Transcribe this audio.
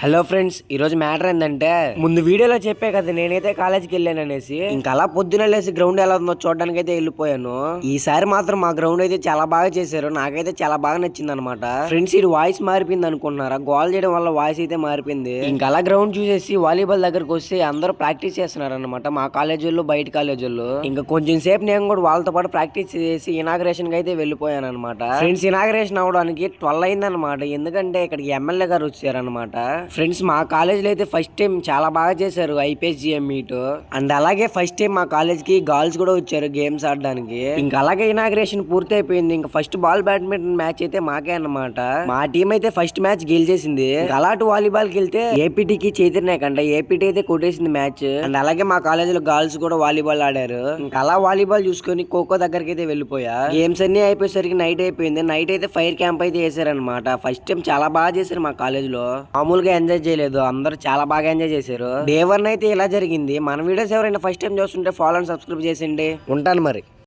Hello friends, ఈ రోజు matter ఏంటంటే ముందు వీడియోలో చెప్పే కదా నేనైతే కాలేజీకి వెళ్ళాను అనేసి. ఇంకా అలా పొద్దున లేసి గ్రౌండ్ ఎలా ఉందో చూడడానికి అయితే వెళ్ళిపోయాను. ఈసారి మాత్రం మా గ్రౌండ్ అయితే చాలా బాగా చేశారు. నాకైతే చాలా బాగా నచ్చింది అనమాట. ఫ్రెండ్స్, ఇది వాయిస్ మారిపోయింది అనుకుంటున్నారా? గోల్ చేయడం వల్ల వాయిస్ అయితే మారిపోయింది. ఇంకా అలా గ్రౌండ్ చూసేసి వాలీబాల్ దగ్గరకు వస్తే అందరూ ప్రాక్టీస్ చేస్తున్నారు అనమాట. మా కాలేజ్ వాళ్ళు, బయట కాలేజ్ వాళ్ళు. ఇంకా కొంచెం సేపు నేను కూడా వాళ్ళతో పాటు ప్రాక్టీస్ చేసి ఇనాగ్రేషన్ కి అయితే వెళ్ళిపోయాను అనమాట. ఫ్రెండ్స్, ఇనాగ్రేషన్ అవడానికి 12 అయింది అనమాట. ఎందుకంటే ఇక్కడికి ఎమ్మెల్యే గారు వచ్చారనమాట. ఫ్రెండ్స్, మా కాలేజీలో అయితే ఫస్ట్ టైం చాలా బాగా చేశారు ఐపీఎస్జిఎం మీట్. అండ్ అలాగే ఫస్ట్ టైం మా కాలేజ్ కి గర్ల్స్ కూడా వచ్చారు గేమ్స్ ఆడడానికి. ఇంకా అలాగే ఇనాగ్రేషన్ పూర్తి అయిపోయింది. ఇంకా ఫస్ట్ బాల్ బ్యాడ్మింటన్ మ్యాచ్ అయితే మాకే అన్నమాట. మా టీం అయితే ఫస్ట్ మ్యాచ్ గెలిచేసింది. అలాంటి వాలీబాల్ కి వెళ్తే ఏపీటీకి చైతన్య కంట ఏపీటీ అయితే కొట్టేసింది మ్యాచ్. అండ్ అలాగే మా కాలేజీలో గర్ల్స్ కూడా వాలీబాల్ ఆడారు. ఇంకా అలా వాలీబాల్ చూసుకొని ఖోఖో దగ్గరికి అయితే వెళ్ళిపోయా. గేమ్స్ అన్ని అయిపోయేసరికి నైట్ అయిపోయింది. నైట్ అయితే ఫైర్ క్యాంప్ అయితే చేశారనమాట. ఫస్ట్ టైం చాలా బాగా చేశారు మా కాలేజ్ లో. మామూలుగా ఎంజాయ్ చేయలేదు, అందరూ చాలా బాగా ఎంజాయ్ చేశారు. డే 1 అయితే ఇలా జరిగింది. మన వీడియోస్ ఎవరైనా ఫస్ట్ టైం చూస్తుంటే ఫాలో అండ్ సబ్స్క్రైబ్ చేసిండి. ఉంటాను మరి.